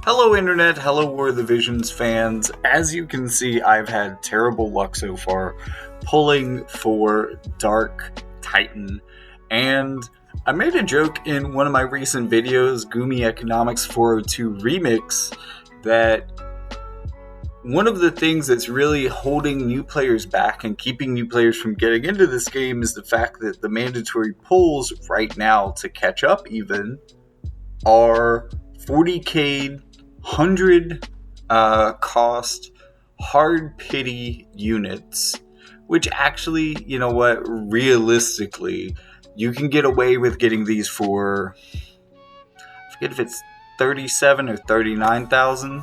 Hello Internet, hello War of the Visions fans. As you can see, I've had terrible luck so far pulling for Dark Titan, and I made a joke in one of my recent videos, Gumi Economics 402 Remix, that one of the things that's really holding new players back and keeping new players from getting into this game is the fact that the mandatory pulls right now to catch up even are 40k 100 cost hard pity units, which actually, you know what, realistically, you can get away with getting these for, I forget if it's 37 or 39,000,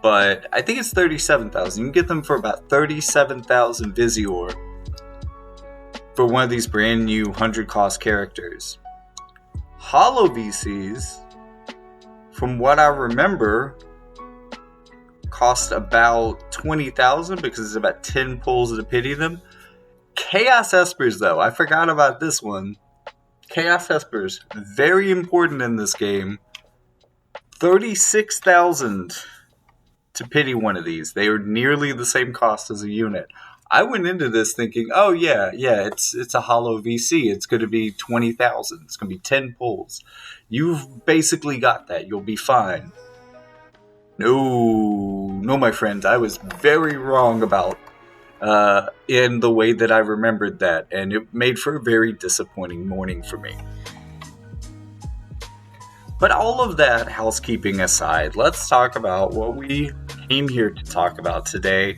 but I think it's 37,000. You can get them for about 37,000 Visior for one of these brand new 100 cost characters. Holo VCs, from what I remember, cost about 20,000 because it's about 10 pulls to pity them. Chaos Espers, though, I forgot about this one. Chaos Espers, very important in this game. 36,000 to pity one of these. They are nearly the same cost as a unit. I went into this thinking, oh yeah, it's a Holo VC. It's going to be 20,000. It's going to be 10 pulls. You've basically got that. You'll be fine. No, my friends. I was very wrong about in the way that I remembered that, and it made for a very disappointing morning for me. But all of that housekeeping aside, let's talk about what we came here to talk about today,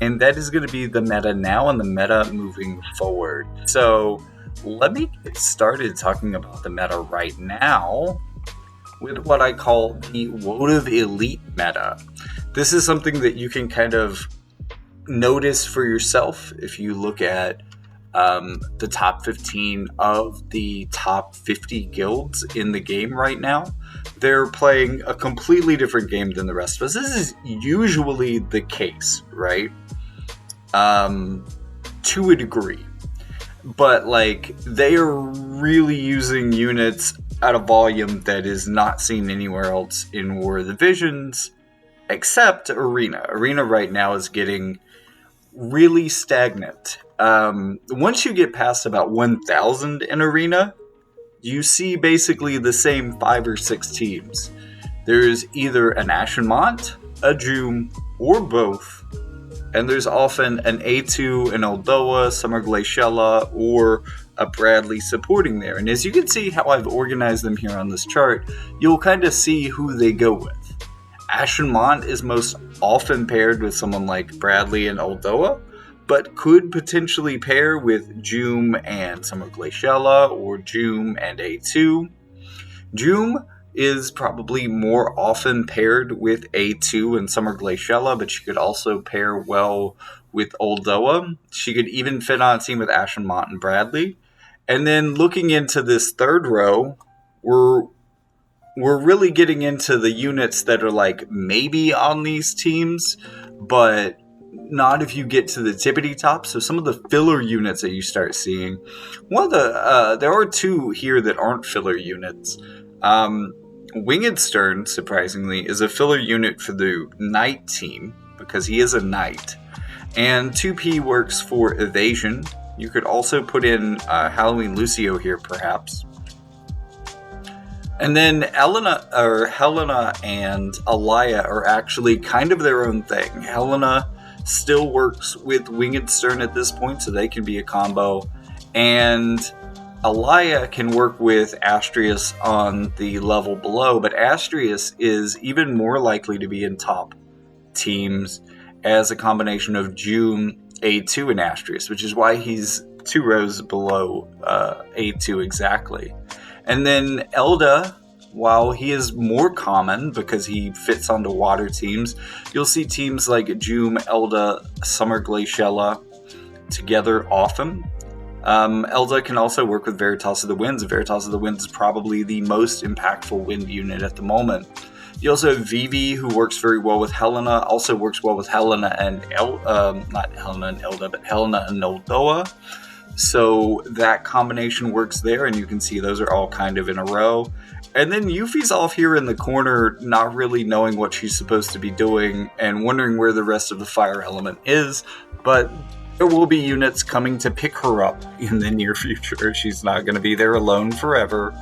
and that is going to be the meta now and the meta moving forward. So let me get started talking about the meta right now with what I call the WotV Elite meta. This is something that you can kind of notice for yourself if you look at the top 15 of the top 50 guilds in the game right now. They're playing a completely different game than the rest of us. This is usually the case, right? To a degree. But, they are really using units at a volume that is not seen anywhere else in War of the Visions, except Arena. Arena right now is getting really stagnant. Once you get past about 1,000 in Arena, you see basically the same 5 or 6 teams. There's either an Ashenmont, a Joom, or both. And there's often an A2, an Oldoa, Summer Glaciella, or a Bradley supporting there. And as you can see how I've organized them here on this chart, you'll kind of see who they go with. Ashenmont is most often paired with someone like Bradley and Oldoa, but could potentially pair with Joom and Summer Glaciella, or Joom and A2. Joom is probably more often paired with A2 and Summer Glaciella, but she could also pair well with Oldoa. She could even fit on a team with Ashenmont and Bradley. And then looking into this third row, we're really getting into the units that are maybe on these teams, but not if you get to the tippity top. So some of the filler units that you start seeing, there are 2 here that aren't filler units. Winged Stern, surprisingly, is a filler unit for the Knight team because he is a Knight, and 2P works for evasion. You could also put in Halloween Lucio here, perhaps. And then Helena and Alaya are actually kind of their own thing. Helena still works with Winged Stern at this point, so they can be a combo. And Alaya can work with Astrius on the level below, but Astrius is even more likely to be in top teams as a combination of Joom, A2, and Astrius, which is why he's 2 rows below A2 exactly. And then Elda, while he is more common because he fits onto water teams, you'll see teams like Joom, Elda, Summer Glaciella together often. Elda can also work with Veritas of the Winds. Veritas of the Winds is probably the most impactful wind unit at the moment. You also have Vivi, who works very well with Helena, also works well with Helena and not Helena and Elda, but Helena and Oldoa. So that combination works there, and you can see those are all kind of in a row. And then Yuffie's off here in the corner, not really knowing what she's supposed to be doing and wondering where the rest of the fire element is. But there will be units coming to pick her up in the near future. She's not going to be there alone forever.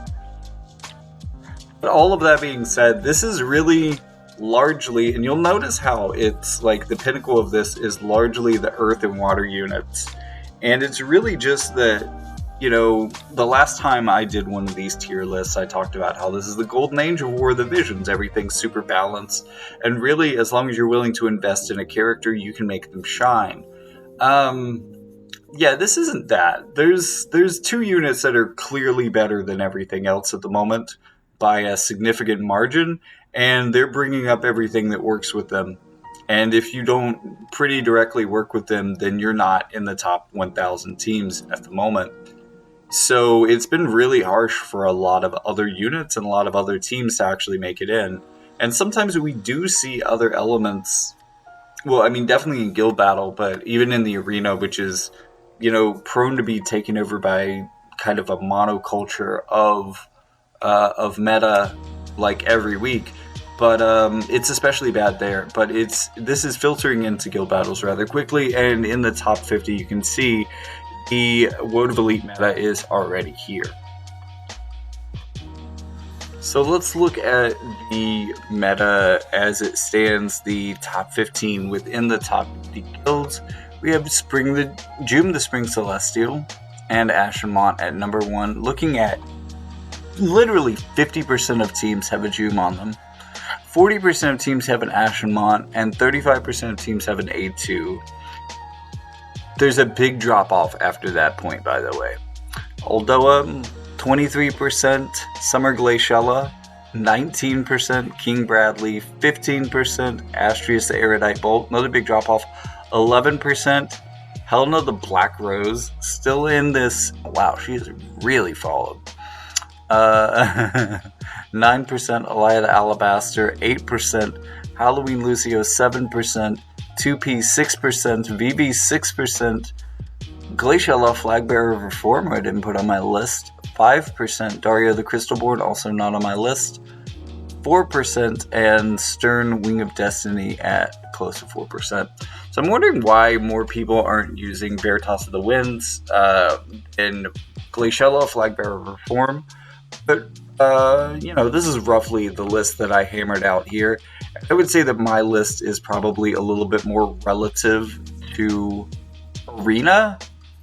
But all of that being said, this is really largely, and you'll notice how it's like the pinnacle of this is largely the earth and water units. And it's really just that, you know, the last time I did one of these tier lists, I talked about how this is the golden age of War of the Visions. Everything's super balanced. And really, as long as you're willing to invest in a character, you can make them shine. Yeah, this isn't that. There's 2 units that are clearly better than everything else at the moment by a significant margin, and they're bringing up everything that works with them. And if you don't pretty directly work with them, then you're not in the top 1,000 teams at the moment. So it's been really harsh for a lot of other units and a lot of other teams to actually make it in. And sometimes we do see other elements, well, I mean, definitely in guild battle, but even in the arena, which is, you know, prone to be taken over by kind of a monoculture of meta like every week. But it's especially bad there. But this is filtering into guild battles rather quickly, and in the top 50 you can see the WotV Elite meta is already here. So let's look at the meta as it stands, the top 15 within the top 50 guilds. We have Jum the Spring Celestial and Ashen Mont at number 1. Looking at literally 50% of teams have a Jum on them. 40% of teams have an Ashen Mont, and 35% of teams have an A2. There's a big drop-off after that point, by the way. Uldoa, 23%, Summer Glaciella, 19%, King Bradley, 15%, Astrius the Erudite Bolt, another big drop-off, 11%, Helena the Black Rose, still in this, wow, she is really followed. 9% Elia the Alabaster, 8% Halloween Lucio, 7%, 2P 6%, VV 6%, Glaciella Flagbearer Reformer I didn't put on my list, 5% Dario the Crystalborn, also not on my list, 4%, and Stern Wing of Destiny at close to 4%. So I'm wondering why more people aren't using Veritas of the Winds in Glaciella Flagbearer Reform. But, you know, this is roughly the list that I hammered out here. I would say that my list is probably a little bit more relative to Arena,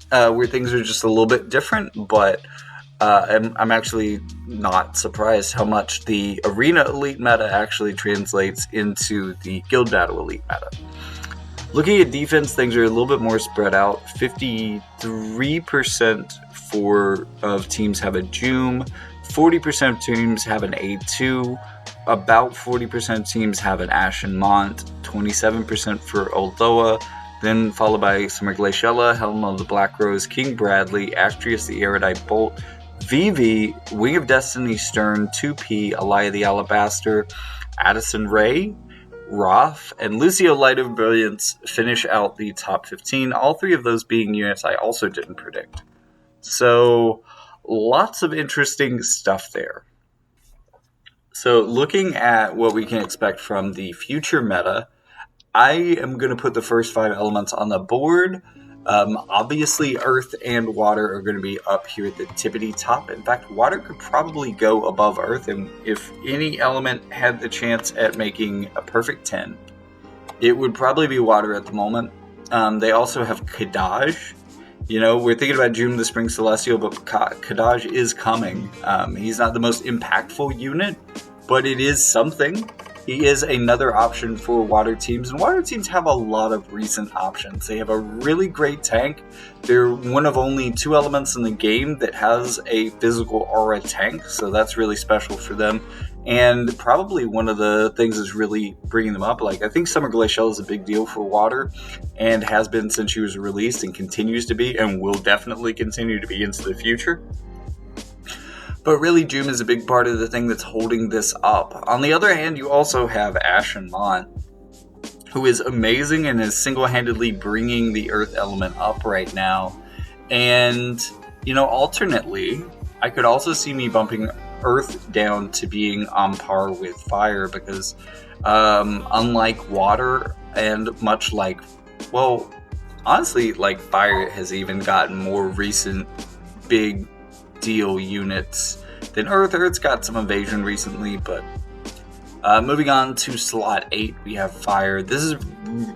where things are just a little bit different, but I'm actually not surprised how much the Arena Elite meta actually translates into the Guild Battle Elite meta. Looking at defense, things are a little bit more spread out. 53% of teams have a Jum, 40% of teams have an A2, about 40% of teams have an Ashen Mont, 27% for Uldoa, then followed by Summer Glaciella, Helena the Black Rose, King Bradley, Astrius the Erudite Bolt, VV, Wing of Destiny Stern, 2P, Elia the Alabaster, Addison Ray, Roth, and Lucio Light of Brilliance finish out the top 15, all 3 of those being units I also didn't predict. So, lots of interesting stuff there. So, looking at what we can expect from the future meta, I am going to put the first 5 elements on the board. Obviously, earth and water are going to be up here at the tippity top. In fact, water could probably go above earth, and if any element had the chance at making a perfect 10, it would probably be water at the moment. They also have Kadaj. You know, we're thinking about Jum the Spring Celestial, but Kadaj is coming. He's not the most impactful unit, but it is something. He is another option for water teams, and water teams have a lot of recent options. They have a really great tank. They're one of only 2 elements in the game that has a physical aura tank, so that's really special for them. And probably one of the things that's really bringing them up, like I think Summer Glaciella is a big deal for water, and has been since she was released, and continues to be, and will definitely continue to be into the future. But really, Jum is a big part of the thing that's holding this up. On the other hand, you also have Ashen Mont, who is amazing and is single-handedly bringing the Earth element up right now. And, you know, alternately, I could also see me bumping Earth down to being on par with Fire because unlike Water and much like, well, honestly, like Fire has even gotten more recent big deal units than Earth. Earth's got some evasion recently, but moving on to slot 8, we have Fire. This is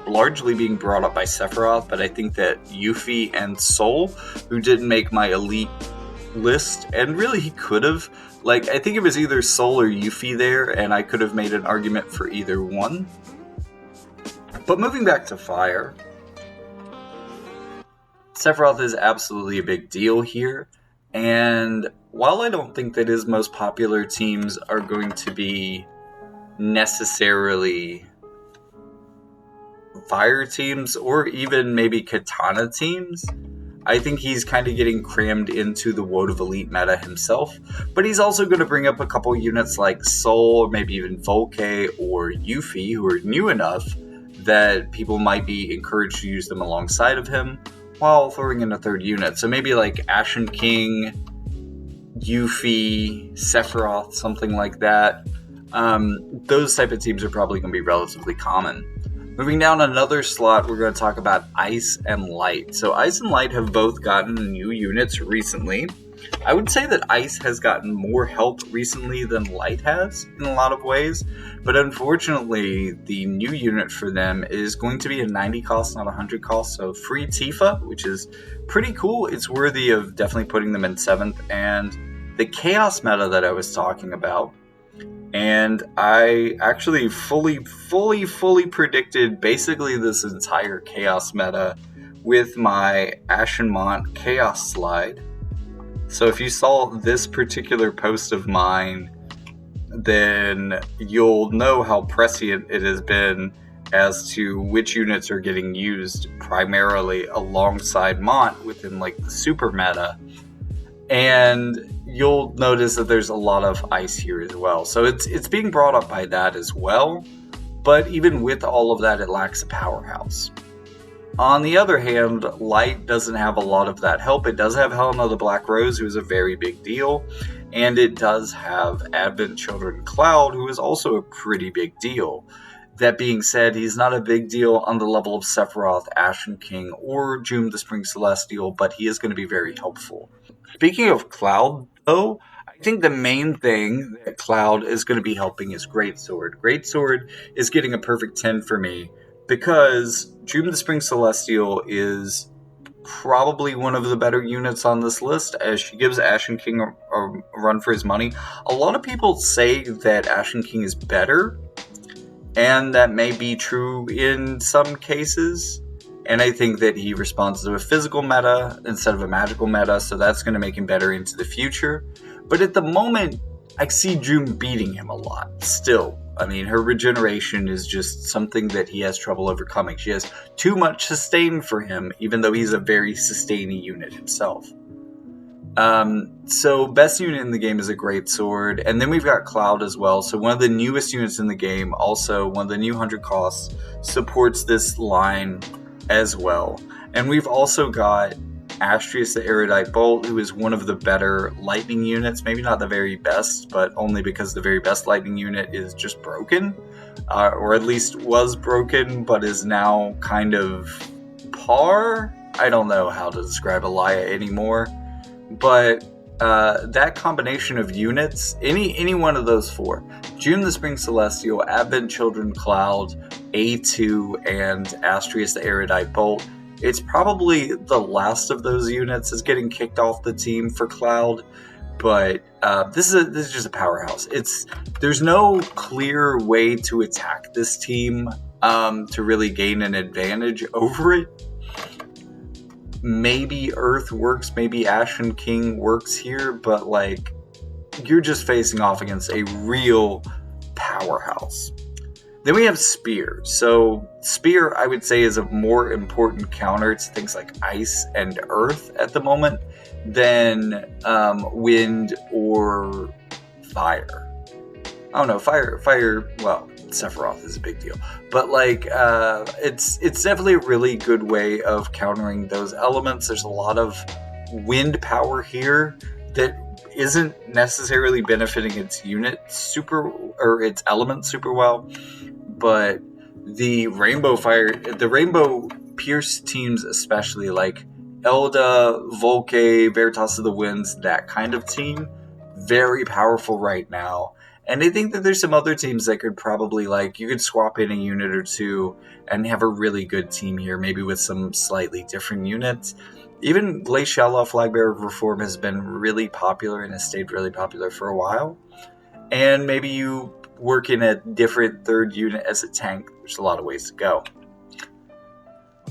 largely being brought up by Sephiroth, but I think that Yuffie and Sol, who didn't make my elite list, and really he could have, like, I think it was either Sol or Yuffie there, and I could have made an argument for either one. But moving back to Fire, Sephiroth is absolutely a big deal here, and while I don't think that his most popular teams are going to be necessarily Fire teams or even maybe Katana teams, I think he's kind of getting crammed into the WotV Elite meta himself, but he's also going to bring up a couple units like Sol or maybe even Volke or Yuffie who are new enough that people might be encouraged to use them alongside of him while throwing in a third unit. So maybe like Ashen King, Yuffie, Sephiroth, something like that. Those type of teams are probably going to be relatively common. Moving down another slot, we're going to talk about Ice and Light. So Ice and Light have both gotten new units recently. I would say that Ice has gotten more help recently than Light has in a lot of ways, but unfortunately the new unit for them is going to be a 90 cost, not 100 cost, so free Tifa, which is pretty cool. It's worthy of definitely putting them in 7th, and the Chaos meta that I was talking about, and I actually fully predicted basically this entire Chaos meta with my Ashenmont Chaos slide. So if you saw this particular post of mine, then you'll know how prescient it has been as to which units are getting used primarily alongside Mont within like the super meta. And you'll notice that there's a lot of Ice here as well. So it's being brought up by that as well. But even with all of that, it lacks a powerhouse. On the other hand, Light doesn't have a lot of that help. It does have Helena the Black Rose, who is a very big deal. And it does have Advent Children Cloud, who is also a pretty big deal. That being said, he's not a big deal on the level of Sephiroth, Ashen King, or June the Spring Celestial, but he is going to be very helpful. Speaking of Cloud, though, I think the main thing that Cloud is going to be helping is Greatsword. Greatsword is getting a perfect 10 for me because June the Spring Celestial is probably one of the better units on this list, as she gives Ashen King a run for his money. A lot of people say that Ashen King is better, and that may be true in some cases. And I think that he responds to a physical meta instead of a magical meta, so that's going to make him better into the future. But at the moment, I see June beating him a lot still. I mean, her regeneration is just something that he has trouble overcoming. She has too much sustain for him, even though he's a very sustaining unit himself. So best unit in the game is a Greatsword, and then we've got Cloud as well. So one of the newest units in the game, also one of the new 100 costs, supports this line as well. And we've also got Astrius the Erudite Bolt, who is one of the better lightning units. Maybe not the very best, but only because the very best lightning unit is just broken. Or at least was broken, but is now kind of par? I don't know how to describe Elia anymore. But that combination of units, any one of those four, June the Spring Celestial, Advent Children Cloud, A2, and Astrius the Erudite Bolt, it's probably the last of those units is getting kicked off the team for Cloud, but this is just a powerhouse. There's no clear way to attack this team to really gain an advantage over it. Maybe Earth works, maybe Ashen King works here, but like you're just facing off against a real powerhouse. Then we have Spear. So Spear, I would say, is a more important counter to things like Ice and Earth at the moment than Wind or Fire. I don't know, Fire, well, Sephiroth is a big deal. But like, it's definitely a really good way of countering those elements. There's a lot of wind power here that isn't necessarily benefiting its its elements super well, but the Rainbow Pierce teams especially, like Elda, Volke, Veritas of the Winds, that kind of team, very powerful right now. And I think that there's some other teams that could probably, you could swap in a unit or two and have a really good team here, maybe with some slightly different units. Even Glaciala, Flagbearer of Reform, has been really popular and has stayed really popular for a while. And maybe you work in a different third unit as a tank. There's a lot of ways to go.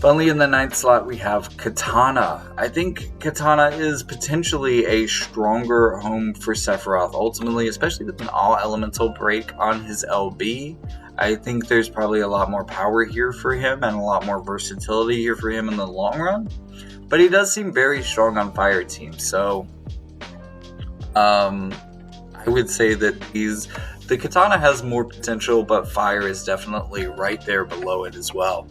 Finally, in the 9th slot, we have Katana. I think Katana is potentially a stronger home for Sephiroth, ultimately, especially with an all-elemental break on his LB. I think there's probably a lot more power here for him and a lot more versatility here for him in the long run. But he does seem very strong on fire teams, so I would say that the Katana has more potential, but fire is definitely right there below it as well.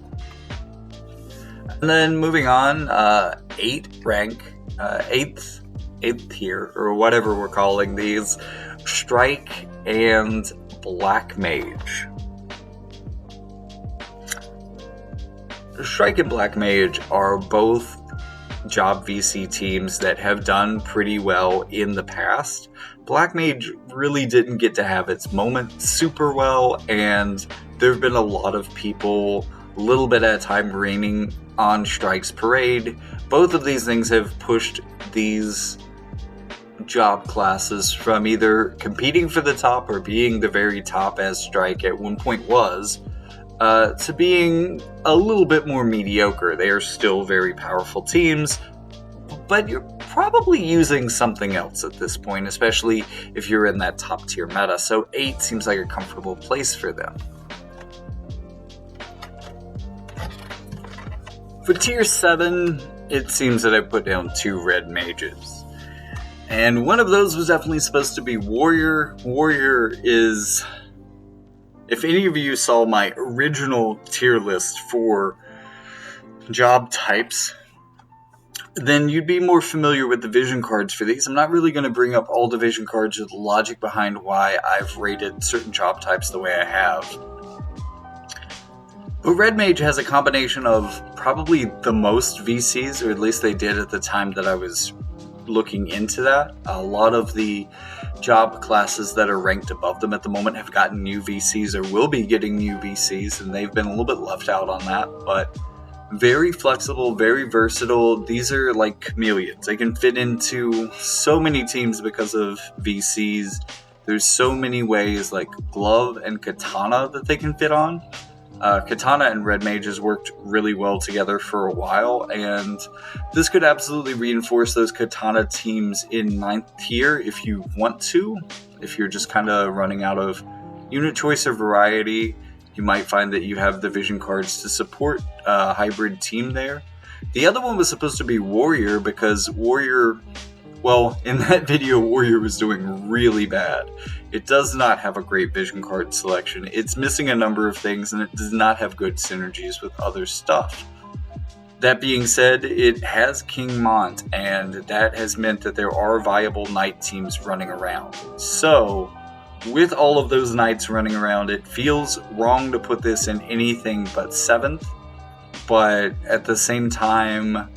And then moving on, 8th rank, 8th tier, or whatever we're calling these, Strike and Black Mage. Strike and Black Mage are both job VC teams that have done pretty well in the past. Black Mage really didn't get to have its moment super well, and there have been a lot of people a little bit at a time raining on Strike's parade. Both of these things have pushed these job classes from either competing for the top or being the very top, as Strike at one point was, to being a little bit more mediocre. They are still very powerful teams, but you're probably using something else at this point, especially if you're in that top tier meta. So 8 seems like a comfortable place for them. For tier 7, it seems that I put down 2 red mages. And one of those was definitely supposed to be Warrior. Warrior is... If any of you saw my original tier list for job types, then you'd be more familiar with the vision cards for these. I'm not really going to bring up all the vision cards or the logic behind why I've rated certain job types the way I have. But Red Mage has a combination of probably the most VCs, or at least they did at the time that I was looking into that. A lot of the job classes that are ranked above them at the moment have gotten new VCs or will be getting new VCs, and they've been a little bit left out on that, but very flexible, very versatile. These are like chameleons. They can fit into so many teams because of VCs. There's so many ways, like Glove and Katana, that they can fit on. Katana and Red Mage has worked really well together for a while, and this could absolutely reinforce those Katana teams in 9th tier if you want to. If you're just kind of running out of unit choice or variety, you might find that you have the vision cards to support a hybrid team there. The other one was supposed to be Warrior, because Warrior... Well, in that video, Warrior was doing really bad. It does not have a great vision card selection. It's missing a number of things, and it does not have good synergies with other stuff. That being said, it has King Mont, and that has meant that there are viable knight teams running around. So, with all of those knights running around, it feels wrong to put this in anything but 7th, but at the same time...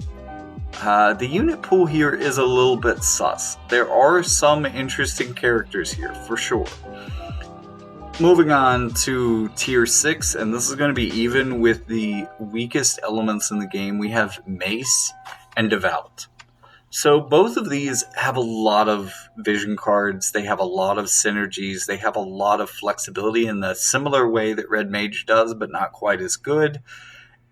the unit pool here is a little bit sus. There are some interesting characters here, for sure. Moving on to tier 6, and this is going to be even with the weakest elements in the game. We have Mace and Devout. So both of these have a lot of vision cards. They have a lot of synergies. They have a lot of flexibility in the similar way that Red Mage does, but not quite as good.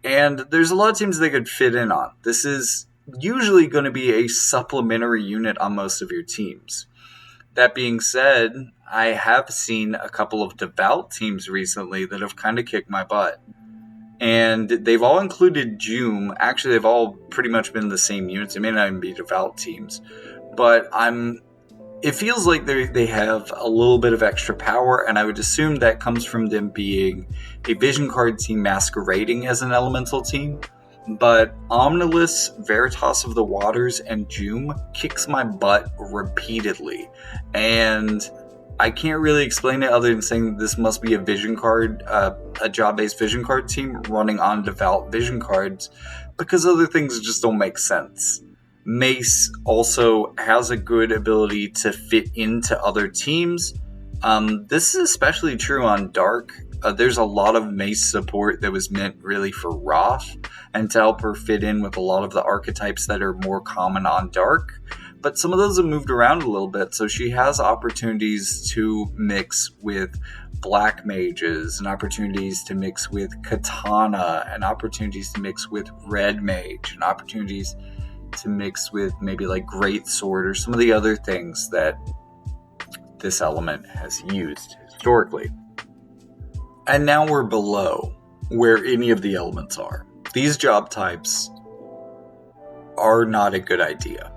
And there's a lot of teams they could fit in on. This is usually going to be a supplementary unit on most of your teams. That being said, I have seen a couple of Devout teams recently that have kind of kicked my butt. And they've all included Joom. Actually, they've all pretty much been the same units. They may not even be Devout teams. But it feels like they have a little bit of extra power, and I would assume that comes from them being a vision card team masquerading as an elemental team. but Omnilus, Veritas of the Waters, and Joom kicks my butt repeatedly. And I can't really explain it other than saying this must be a vision card, a job-based vision card team running on devout vision cards, because other things just don't make sense. Mace also has a good ability to fit into other teams. This is especially true on Dark. There's a lot of Mace support that was meant really for Wrath and to help her fit in with a lot of the archetypes that are more common on Dark. But some of those have moved around a little bit, so she has opportunities to mix with black mages, and opportunities to mix with katana, and opportunities to mix with red mage, and opportunities to mix with maybe like great sword or some of the other things that this element has used historically. And now we're below where any of the elements are. These job types are not a good idea,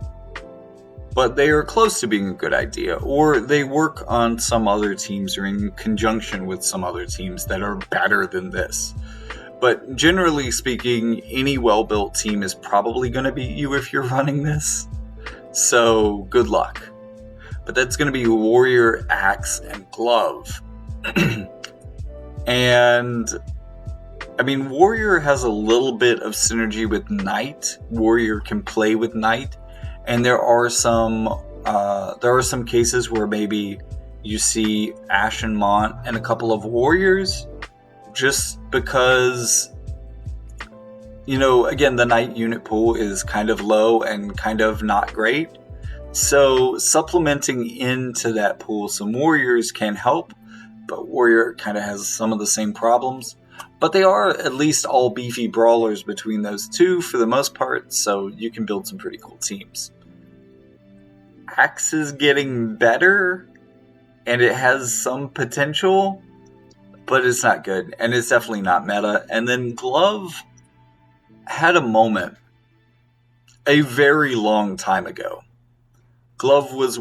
but they are close to being a good idea, or they work on some other teams or in conjunction with some other teams that are better than this. But generally speaking, any well-built team is probably going to beat you if you're running this, so good luck. But that's going to be Warrior, Axe, and Glove. And I mean, Warrior has a little bit of synergy with Knight. Warrior can play with Knight, and there are some cases where maybe you see Ashen Mont and a couple of Warriors, just because, you know, again, the Knight unit pool is kind of low and kind of not great. So supplementing into that pool some Warriors can help, but Warrior kind of has some of the same problems. But they are at least all beefy brawlers between those two for the most part, so you can build some pretty cool teams. Axe is getting better, and it has some potential, but it's not good, and it's definitely not meta. And then Glove had a moment a very long time ago. Glove was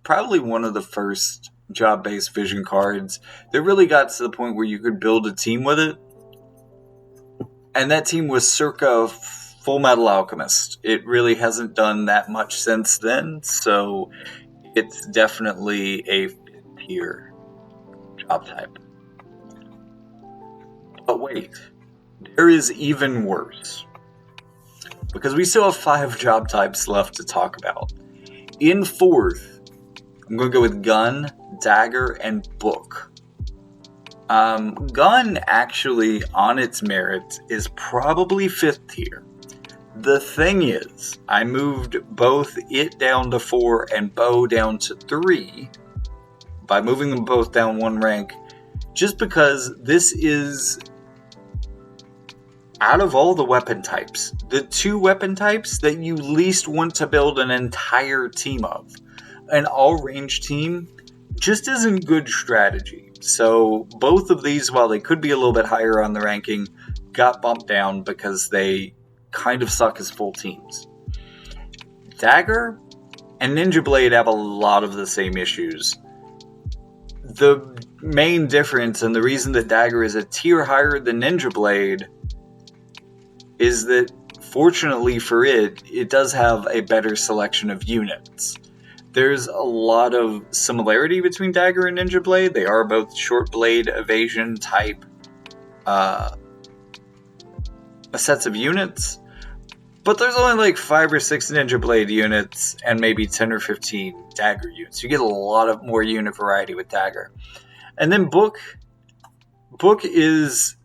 probably one of the first job-based vision cards that really got to the point where you could build a team with it. And that team was circa Full Metal Alchemist. It really hasn't done that much since then, so it's definitely a fifth-tier job type. But wait, there is even worse, because we still have 5 job types left to talk about. In fourth, I'm going to go with Gun, Dagger, and Book. Gun, actually, on its merit, is probably 5th tier. The thing is, I moved both it down to 4 and Bow down to 3 by moving them both down 1 rank, just because this is, out of all the weapon types, the 2 weapon types that you least want to build an entire team of. An all-range team just isn't good strategy. So both of these, while they could be a little bit higher on the ranking, got bumped down because they kind of suck as full teams. Dagger and Ninja Blade have a lot of the same issues. The main difference, and the reason that Dagger is a tier higher than Ninja Blade, is that, fortunately for it, it does have a better selection of units. There's a lot of similarity between Dagger and Ninja Blade. They are both short blade evasion type sets of units. But there's only like 5 or 6 Ninja Blade units and maybe 10 or 15 Dagger units. You get a lot of more unit variety with Dagger. And then Book is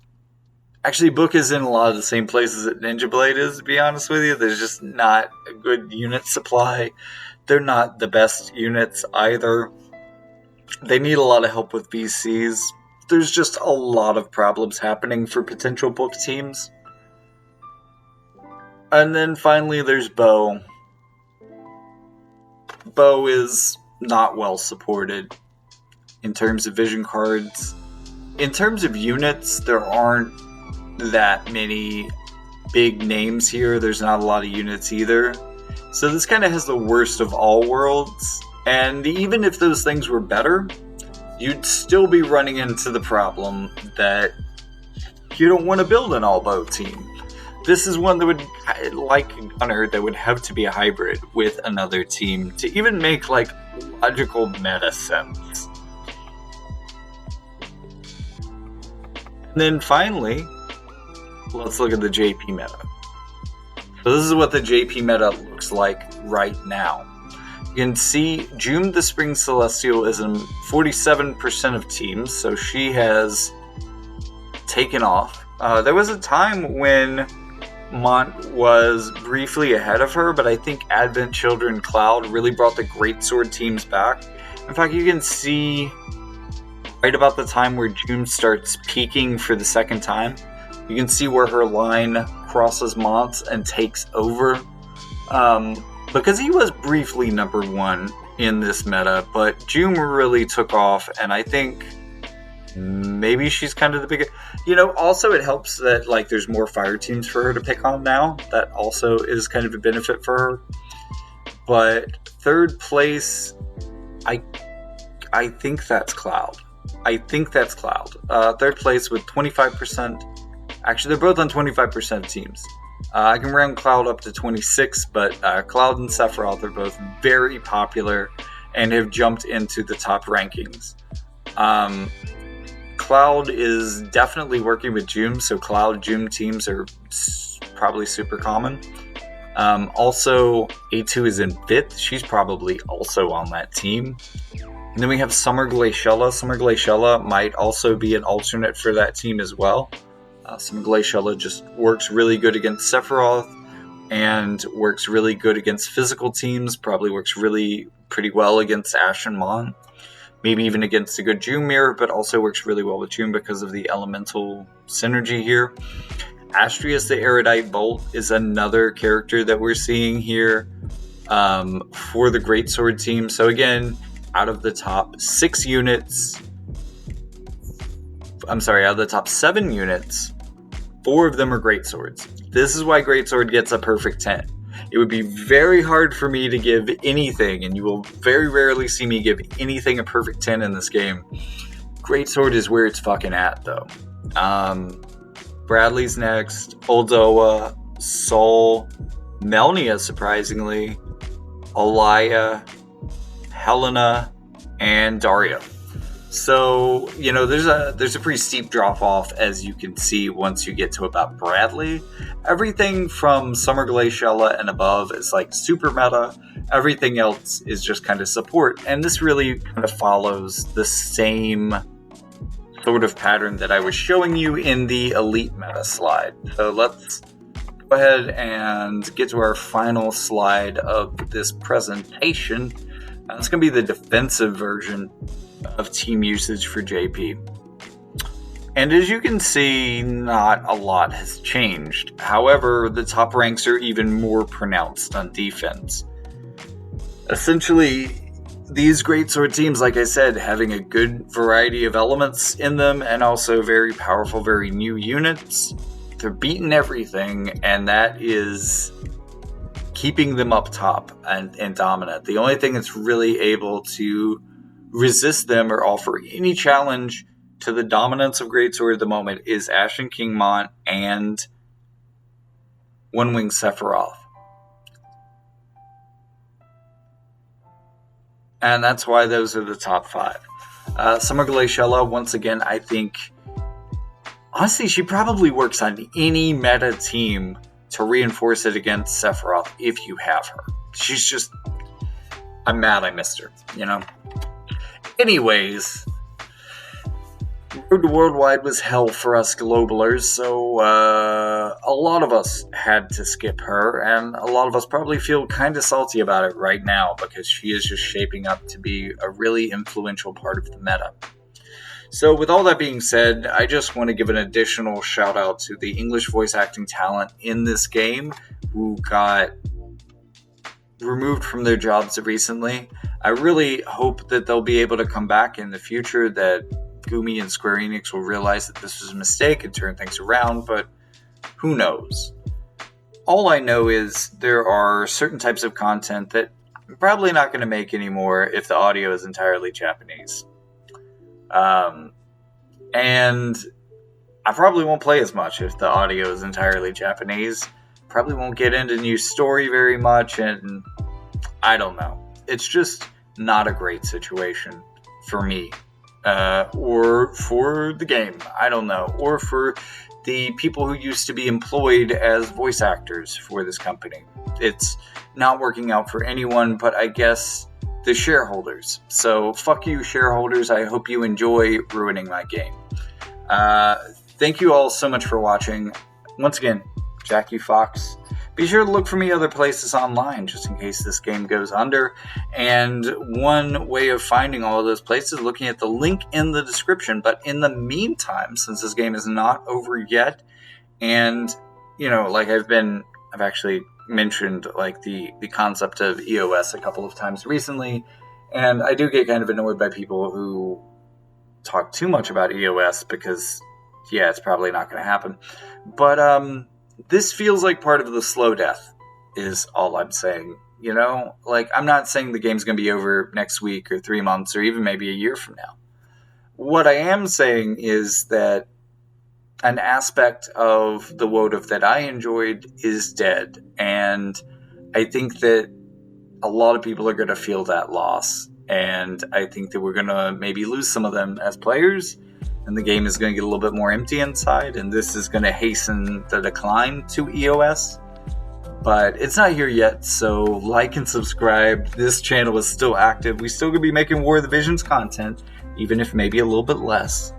in a lot of the same places that Ninja Blade is, to be honest with you. There's just not a good unit supply. They're not the best units either. They need a lot of help with VCs. There's just a lot of problems happening for potential Book teams. And then finally there's Bow. Bow is not well supported in terms of vision cards. In terms of units, there aren't that many big names here. There's not a lot of units either. So this kind of has the worst of all worlds. And even if those things were better, you'd still be running into the problem that you don't want to build an all-bow team. this is one that would, like Gunner, that would have to be a hybrid with another team to even make like logical meta sense. And then finally, let's look at the JP meta. So this is what the JP meta looks like right now. You can see June the Spring Celestial is in 47% of teams, so she has taken off. There was a time when Mont was briefly ahead of her, but I think Advent Children Cloud really brought the Greatsword teams back. In fact, you can see right about the time where June starts peaking for the second time, you can see where her line crosses Mont's and takes over. Because he was briefly number one in this meta, but June really took off, and I think maybe she's kind of the biggest. Also it helps that like there's more fire teams for her to pick on now. That also is kind of a benefit for her. But third place, I think that's Cloud. Third place with 25%. Actually, they're both on 25% of teams. I can round Cloud up to 26, but Cloud and Sephiroth are both very popular and have jumped into the top rankings. Cloud is definitely working with June, so Cloud-June teams are probably super common. Also, A2 is in 5th. She's probably also on that team. And then we have Summer Glaciella. Summer Glaciella might also be an alternate for that team as well. Summer Glaciella just works really good against Sephiroth and works really good against physical teams. Probably works pretty well against Ash and Mon. Maybe even against a good June mirror, but also works really well with June because of the elemental synergy here. Astrius the Erudite Bolt is another character that we're seeing here for the Greatsword team. So again, out of the top 7 units, 4 of them are Greatswords. This is why Greatsword gets a perfect 10. It would be very hard for me to give anything, and you will very rarely see me give anything a perfect 10 in this game. Greatsword is where it's fucking at, though. Bradley's next, Oldoa, Sol, Melnia, surprisingly, Alaya, Helena, and Daria. So, there's a pretty steep drop-off, as you can see once you get to about Bradley. Everything from Summer Glaciella and above is like super meta. Everything else is just kind of support. And this really kind of follows the same sort of pattern that I was showing you in the Elite meta slide. So let's go ahead and get to our final slide of this presentation. It's going to be the defensive version of team usage for JP. And as you can see, not a lot has changed. However, the top ranks are even more pronounced on defense. Essentially, these Greatsword teams, like I said, having a good variety of elements in them and also very powerful, very new units. They're beating everything, and that is keeping them up top and dominant. The only thing that's really able to resist them or offer any challenge to the dominance of Greatsword at the moment is Ashen King Mont and One Wing Sephiroth. And that's why those are the top 5. Summer Glaciella, once again, I think, honestly, she probably works on any meta team to reinforce it against Sephiroth if you have her. She's just, I'm mad I missed her, Anyways, Road to Worldwide was hell for us globalers, so a lot of us had to skip her, and a lot of us probably feel kind of salty about it right now because she is just shaping up to be a really influential part of the meta. So with all that being said, I just want to give an additional shout out to the English voice acting talent in this game who got removed from their jobs recently. I really hope that they'll be able to come back in the future, that Gumi and Square Enix will realize that this was a mistake and turn things around, but who knows? All I know is there are certain types of content that I'm probably not going to make anymore if the audio is entirely Japanese. And I probably won't play as much if the audio is entirely Japanese. Probably won't get into new story very much, and I don't know. It's just not a great situation for me. Or for the game, I don't know. Or for the people who used to be employed as voice actors for this company. It's not working out for anyone, but I guess the shareholders. So fuck you, shareholders. I hope you enjoy ruining my game. Thank you all so much for watching. Once again, Jackie Fox. Be sure to look for me other places online, just in case this game goes under. And one way of finding all of those places is looking at the link in the description. But in the meantime, since this game is not over yet, and, you know, like I've actually mentioned, like, the concept of EOS a couple of times recently, and I do get kind of annoyed by people who talk too much about EOS because, yeah, it's probably not going to happen. But, this feels like part of the slow death, is all I'm saying. You know, like, I'm not saying the game's going to be over next week or 3 months or even maybe a year from now. What I am saying is that an aspect of the WotV that I enjoyed is dead. And I think that a lot of people are going to feel that loss. And I think that we're going to maybe lose some of them as players. And the game is going to get a little bit more empty inside, and this is going to hasten the decline to EOS. But it's not here yet, so like and subscribe. This channel is still active. We still going to be making War of the Visions content, even if maybe a little bit less.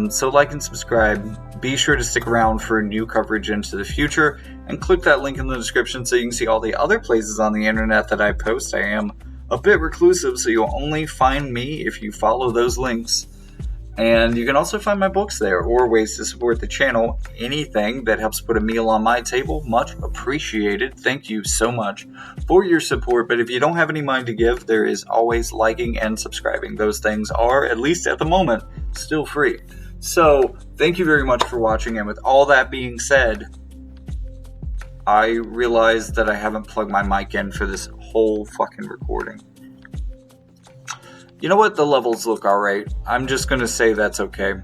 So like and subscribe. Be sure to stick around for new coverage into the future, and click that link in the description so you can see all the other places on the internet that I post. I am a bit reclusive, so you'll only find me if you follow those links. And you can also find my books there, or ways to support the channel. Anything that helps put a meal on my table, much appreciated. Thank you so much for your support. But if you don't have any mind to give, there is always liking and subscribing. Those things are, at least at the moment, still free. So, thank you very much for watching. And with all that being said, I realized that I haven't plugged my mic in for this whole fucking recording. You know what? The levels look alright. I'm just going to say that's okay.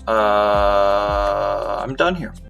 I'm done here.